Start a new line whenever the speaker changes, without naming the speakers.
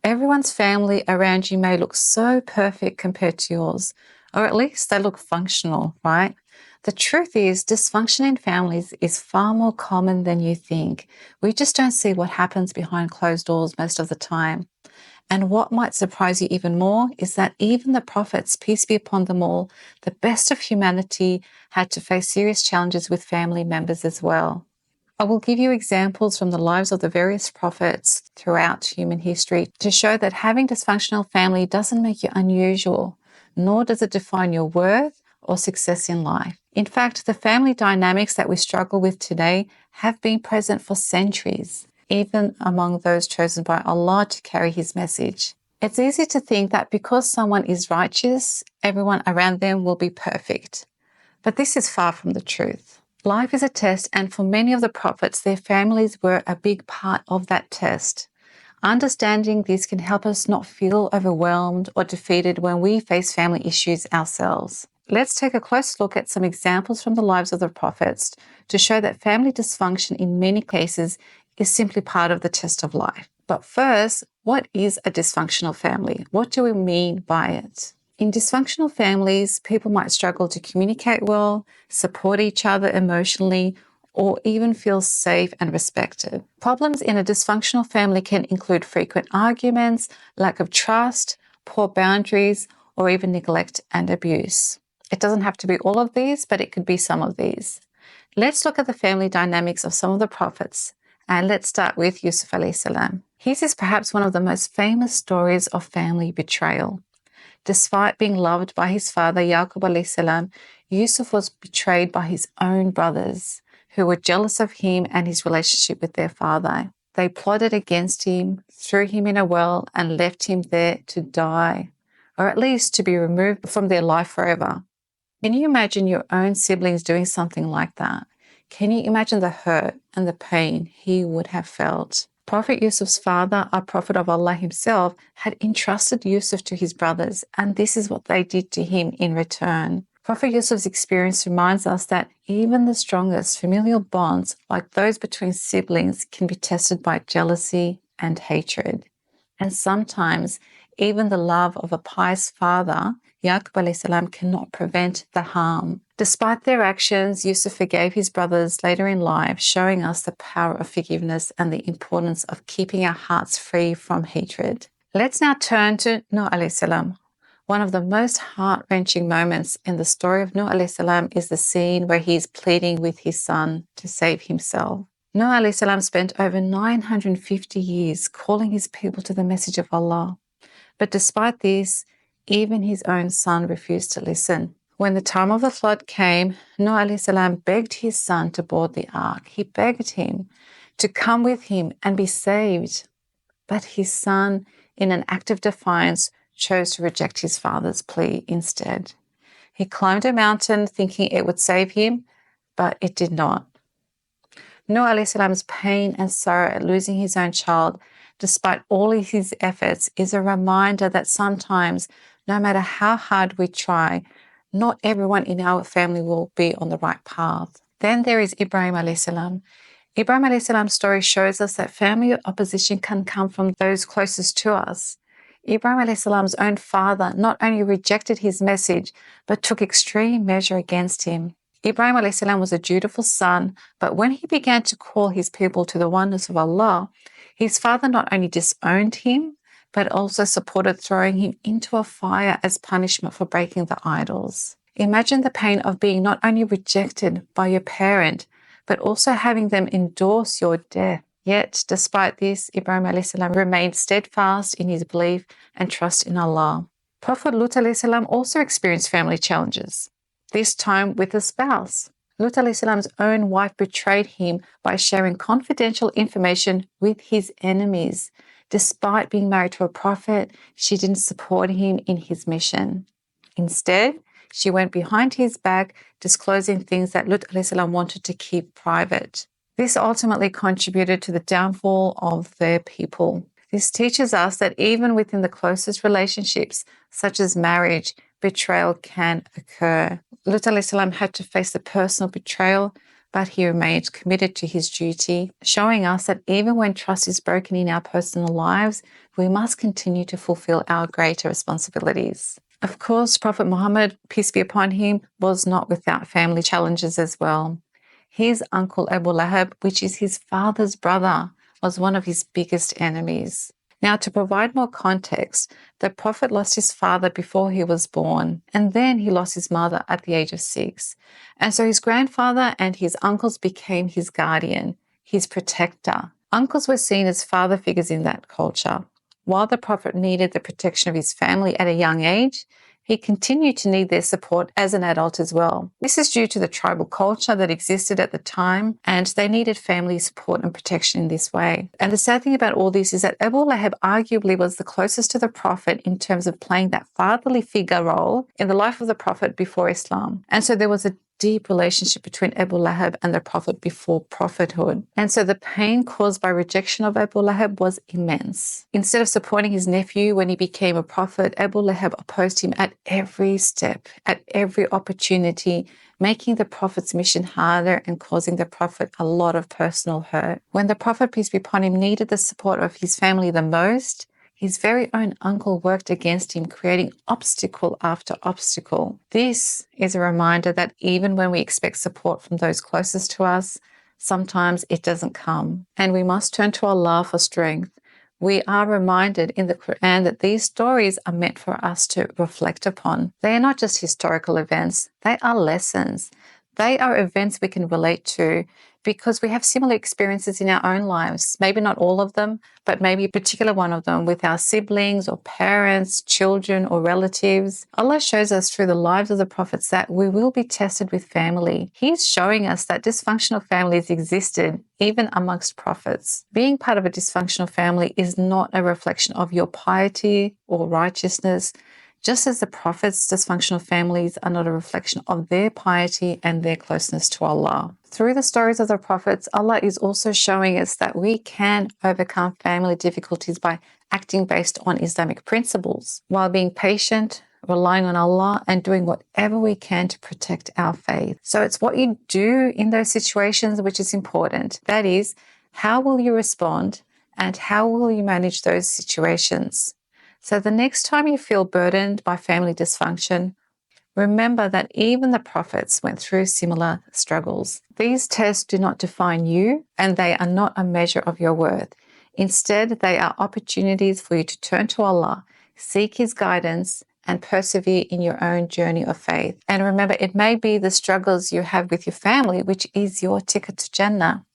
Everyone's family around you may look so perfect compared to yours, or at least they look functional, right? The truth is, dysfunction in families is far more common than you think. We just don't see what happens behind closed doors most of the time. And what might surprise you even more is that even the prophets, peace be upon them all, the best of humanity, had to face serious challenges with family members as well. I will give you examples from the lives of the various prophets throughout human history to show that having dysfunctional family doesn't make you unusual, nor does it define your worth or success in life. In fact, the family dynamics that we struggle with today have been present for centuries, even among those chosen by Allah to carry His message. It's easy to think that because someone is righteous, everyone around them will be perfect. But this is far from the truth. Life is a test, and for many of the prophets, their families were a big part of that test. Understanding this can help us not feel overwhelmed or defeated when we face family issues ourselves. Let's take a close look at some examples from the lives of the prophets to show that family dysfunction in many cases is simply part of the test of life. But first, what is a dysfunctional family? What do we mean by it? In dysfunctional families, people might struggle to communicate well, support each other emotionally, or even feel safe and respected. Problems in a dysfunctional family can include frequent arguments, lack of trust, poor boundaries, or even neglect and abuse. It doesn't have to be all of these, but it could be some of these. Let's look at the family dynamics of some of the prophets, and let's start with Yusuf alayhi salam. His is perhaps one of the most famous stories of family betrayal. Despite being loved by his father, Yaqub alayhi salam, Yusuf was betrayed by his own brothers, who were jealous of him and his relationship with their father. They plotted against him, threw him in a well, and left him there to die, or at least to be removed from their life forever. Can you imagine your own siblings doing something like that? Can you imagine the hurt and the pain he would have felt? Prophet Yusuf's father, a prophet of Allah himself, had entrusted Yusuf to his brothers, and this is what they did to him in return. Prophet Yusuf's experience reminds us that even the strongest familial bonds, like those between siblings, can be tested by jealousy and hatred. And sometimes even the love of a pious father, Yaqub alayhi salam, cannot prevent the harm. Despite their actions, Yusuf forgave his brothers later in life, showing us the power of forgiveness and the importance of keeping our hearts free from hatred. Let's now turn to Nuh alayhi salam. One of the most heart-wrenching moments in the story of Nuh alayhi salam is the scene where he is pleading with his son to save himself. Nuh alayhi salam spent over 950 years calling his people to the message of Allah. But despite this, even his own son refused to listen. When the time of the flood came, Nuh alayhi salam begged his son to board the ark. He begged him to come with him and be saved. But his son, in an act of defiance, chose to reject his father's plea instead. He climbed a mountain thinking it would save him, but it did not. Nuh alayhi salam's pain and sorrow at losing his own child, despite all of his efforts, is a reminder that sometimes, no matter how hard we try, not everyone in our family will be on the right path. Then there is Ibrahim alayhi salam. Ibrahim alayhi salam's story shows us that family opposition can come from those closest to us. Ibrahim alayhi salam's own father not only rejected his message, but took extreme measure against him. Ibrahim alayhi salam was a dutiful son, but when he began to call his people to the oneness of Allah, his father not only disowned him, but also supported throwing him into a fire as punishment for breaking the idols. Imagine the pain of being not only rejected by your parent, but also having them endorse your death. Yet, despite this, Ibrahim alayhi salam remained steadfast in his belief and trust in Allah. Prophet Lut alayhi salam also experienced family challenges, this time with a spouse. Lut alayhi salam's own wife betrayed him by sharing confidential information with his enemies. Despite being married to a prophet, she didn't support him in his mission. Instead, she went behind his back, disclosing things that Lut alayhi salam wanted to keep private. This ultimately contributed to the downfall of their people. This teaches us that even within the closest relationships, such as marriage, betrayal can occur. Lut alayhi salam had to face the personal betrayal, but he remained committed to his duty, showing us that even when trust is broken in our personal lives, we must continue to fulfill our greater responsibilities. Of course, Prophet Muhammad, peace be upon him, was not without family challenges as well. His uncle Abu Lahab, which is his father's brother, was one of his biggest enemies. Now, to provide more context, the Prophet lost his father before he was born, and then he lost his mother at the age of 6. And so his grandfather and his uncles became his guardian, his protector. Uncles were seen as father figures in that culture. While the Prophet needed the protection of his family at a young age, he continued to need their support as an adult as well. This is due to the tribal culture that existed at the time, and they needed family support and protection in this way. And the sad thing about all this is that Abu Lahab arguably was the closest to the Prophet in terms of playing that fatherly figure role in the life of the Prophet before Islam. And so there was a deep relationship between Abu Lahab and the Prophet before prophethood. And so the pain caused by rejection of Abu Lahab was immense. Instead of supporting his nephew when he became a prophet, Abu Lahab opposed him at every step, at every opportunity, making the Prophet's mission harder and causing the Prophet a lot of personal hurt. When the Prophet, peace be upon him, needed the support of his family the most, his very own uncle worked against him, creating obstacle after obstacle. This is a reminder that even when we expect support from those closest to us, sometimes it doesn't come. And we must turn to Allah for strength. We are reminded in the Quran that these stories are meant for us to reflect upon. They are not just historical events, they are lessons. They are events we can relate to because we have similar experiences in our own lives. Maybe not all of them, but maybe a particular one of them with our siblings or parents, children or relatives. Allah shows us through the lives of the prophets that we will be tested with family. He's showing us that dysfunctional families existed even amongst prophets. Being part of a dysfunctional family is not a reflection of your piety or righteousness, just as the prophets' dysfunctional families are not a reflection of their piety and their closeness to Allah. Through the stories of the prophets, Allah is also showing us that we can overcome family difficulties by acting based on Islamic principles, while being patient, relying on Allah, and doing whatever we can to protect our faith. So it's what you do in those situations which is important. That is, how will you respond and how will you manage those situations? So the next time you feel burdened by family dysfunction, remember that even the prophets went through similar struggles. These tests do not define you, and they are not a measure of your worth. Instead, they are opportunities for you to turn to Allah, seek His guidance, and persevere in your own journey of faith. And remember, it may be the struggles you have with your family, which is your ticket to Jannah.